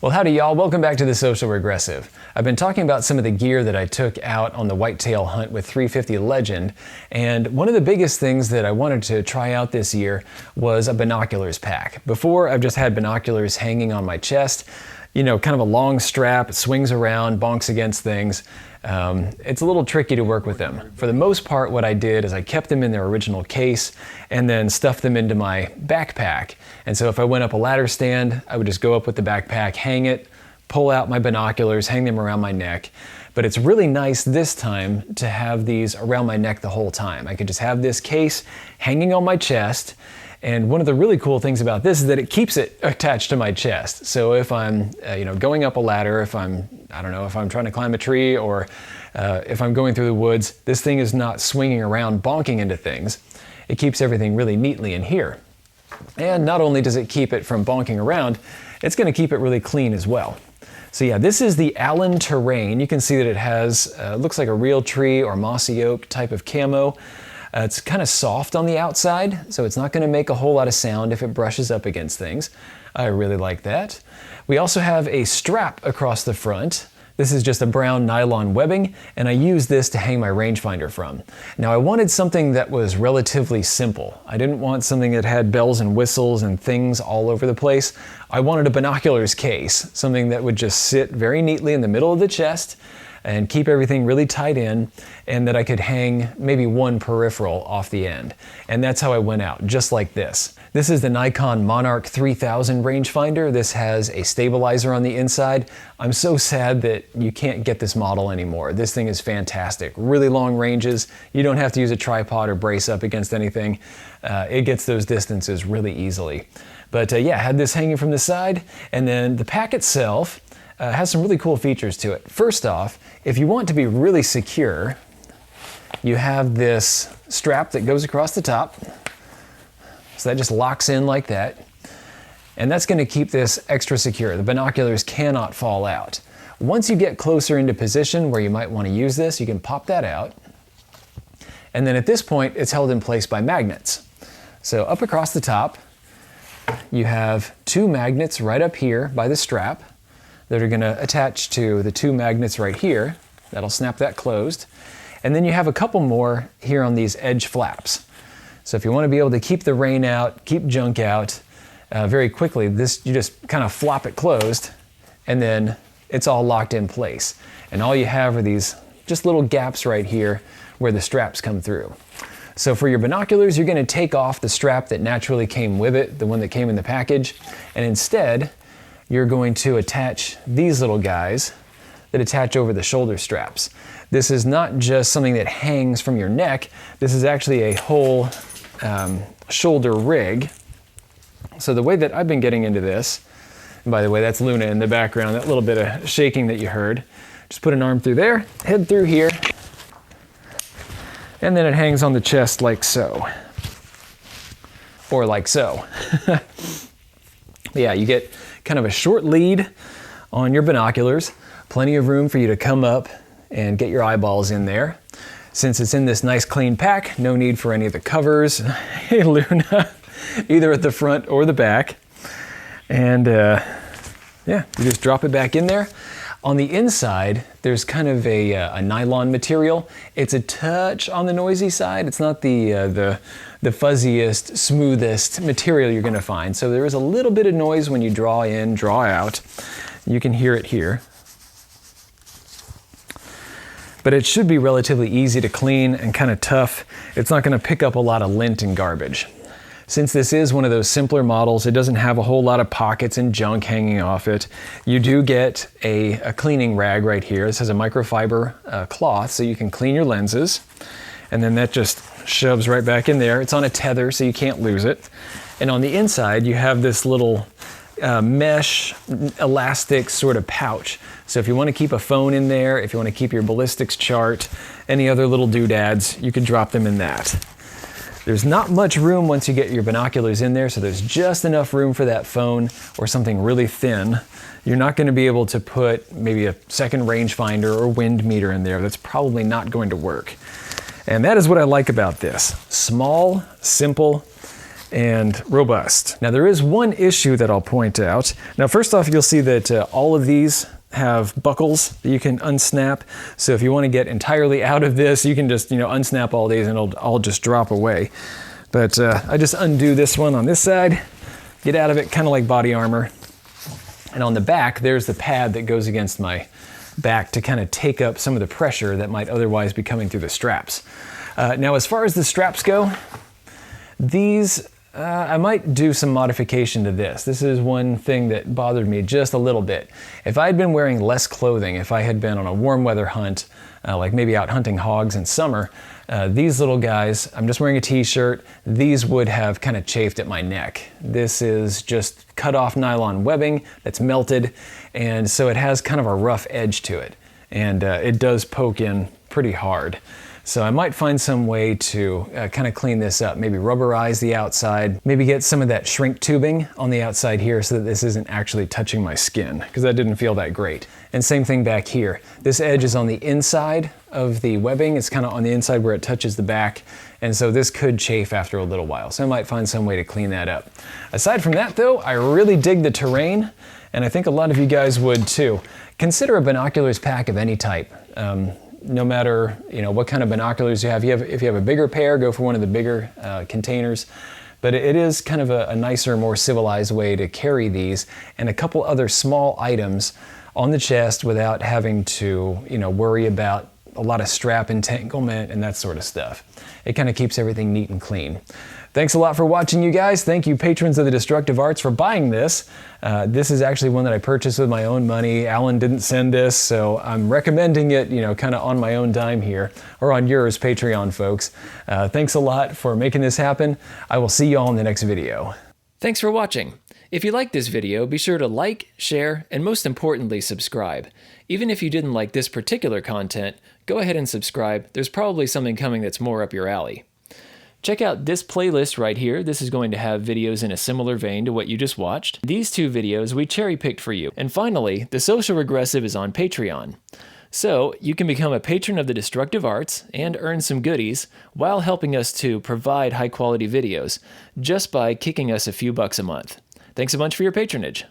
Well, howdy y'all, welcome back to the Social Regressive. I've been talking about some of the gear that I took out on the whitetail hunt with 350 Legend, and one of the biggest things that I wanted to try out this year was a binoculars pack. Before, I've just had binoculars hanging on my chest, you know, kind of a long strap, it swings around, bonks against things. It's a little tricky to work with them. For the most part, what I did is I kept them in their original case and then stuffed them into my backpack. And so if I went up a ladder stand, I would just go up with the backpack, hang it, pull out my binoculars, hang them around my neck. But it's really nice this time to have these around my neck the whole time. I could just have this case hanging on my chest. And one of the really cool things about this is that it keeps it attached to my chest. So if I'm going up a ladder, if I'm trying to climb a tree, or if I'm going through the woods, this thing is not swinging around, bonking into things. It keeps everything really neatly in here. And not only does it keep it from bonking around, it's going to keep it really clean as well. So yeah, this is the Allen Terrain. You can see that it has, looks like a real tree or mossy oak type of camo. It's kind of soft on the outside, so it's not going to make a whole lot of sound if it brushes up against things. I really like that. We also have a strap across the front. This is just a brown nylon webbing, and I use this to hang my rangefinder from. Now I wanted something that was relatively simple. I didn't want something that had bells and whistles and things all over the place. I wanted a binoculars case, something that would just sit very neatly in the middle of the chest and keep everything really tight in, and that I could hang maybe one peripheral off the end. And that's how I went out, just like this. This is the Nikon Monarch 3000 rangefinder. This has a stabilizer on the inside. I'm so sad that you can't get this model anymore. This thing is fantastic. Really long ranges. You don't have to use a tripod or brace up against anything. It gets those distances really easily. But yeah, I had this hanging from the side, and then the pack itself has some really cool features to it. First off, if you want to be really secure, you have this strap that goes across the top. So that just locks in like that. And that's going to keep this extra secure. The binoculars cannot fall out. Once you get closer into position where you might want to use this, you can pop that out. And then at this point, it's held in place by magnets. So up across the top, you have two magnets right up here by the strap that are going to attach to the two magnets right here. That'll snap that closed. And then you have a couple more here on these edge flaps. So if you want to be able to keep the rain out, keep junk out very quickly, you just kind of flop it closed, and then it's all locked in place. And all you have are these just little gaps right here where the straps come through. So for your binoculars, you're going to take off the strap that naturally came with it, the one that came in the package, and instead you're going to attach these little guys that attach over the shoulder straps. This is not just something that hangs from your neck. This is actually a whole shoulder rig. So the way that I've been getting into this, and by the way, that's Luna in the background, that little bit of shaking that you heard. Just put an arm through there, head through here, and then it hangs on the chest like so. Or like so. Yeah, you get kind of a short lead on your binoculars, plenty of room for you to come up and get your eyeballs in there. Since it's in this nice clean pack, no need for any of the covers. Hey Luna, either at the front or the back. And yeah, you just drop it back in there. On the inside, there's kind of a nylon material. It's a touch on the noisy side. It's not the fuzziest, smoothest material you're gonna find. So there is a little bit of noise when you draw in, draw out. You can hear it here. But it should be relatively easy to clean and kind of tough. It's not gonna pick up a lot of lint and garbage. Since this is one of those simpler models, it doesn't have a whole lot of pockets and junk hanging off it. You do get a cleaning rag right here. This has a microfiber cloth, so you can clean your lenses. And then that just shoves right back in there. It's on a tether, so you can't lose it. And on the inside, you have this little mesh elastic sort of pouch. So if you want to keep a phone in there, if you want to keep your ballistics chart, any other little doodads, you can drop them in that. There's not much room once you get your binoculars in there, so there's just enough room for that phone or something really thin. You're not going to be able to put maybe a second rangefinder or wind meter in there. That's probably not going to work. And that is what I like about this. Small, simple, and robust. Now there is one issue that I'll point out. Now first off, you'll see that all of these have buckles that you can unsnap. So if you want to get entirely out of this, you can just, unsnap all these and it'll all just drop away. But I just undo this one on this side, get out of it, kind of like body armor. And on the back, there's the pad that goes against my back to kind of take up some of the pressure that might otherwise be coming through the straps. Now, as far as the straps go, these, I might do some modification to this. This is one thing that bothered me just a little bit. If I had been wearing less clothing, if I had been on a warm weather hunt, like maybe out hunting hogs in summer, these little guys, I'm just wearing a t-shirt, these would have kind of chafed at my neck. This is just cut off nylon webbing that's melted, and so it has kind of a rough edge to it, and it does poke in pretty hard. So I might find some way to kind of clean this up, maybe rubberize the outside, maybe get some of that shrink tubing on the outside here so that this isn't actually touching my skin, because that didn't feel that great. And same thing back here. This edge is on the inside of the webbing. It's kind of on the inside where it touches the back, and so this could chafe after a little while. So I might find some way to clean that up. Aside from that though, I really dig the terrain, and I think a lot of you guys would too. Consider a binoculars pack of any type. No matter what kind of binoculars you have. If you have a bigger pair, go for one of the bigger containers. But it is kind of a nicer, more civilized way to carry these and a couple other small items on the chest without having to worry about a lot of strap entanglement and that sort of stuff. It kind of keeps everything neat and clean. Thanks a lot for watching, you guys. Thank you, patrons of the Destructive Arts, for buying this. This is actually one that I purchased with my own money. Alan didn't send this, so I'm recommending it, kind of on my own dime here, or on yours, Patreon folks. Thanks a lot for making this happen. I will see you all in the next video. Thanks for watching. If you liked this video, be sure to like, share, and most importantly, subscribe. Even if you didn't like this particular content, go ahead and subscribe. There's probably something coming that's more up your alley. Check out this playlist right here. This is going to have videos in a similar vein to what you just watched. These two videos we cherry-picked for you. And finally, The Social Regressive is on Patreon. So you can become a patron of the Destructive Arts and earn some goodies while helping us to provide high-quality videos just by kicking us a few bucks a month. Thanks a bunch for your patronage.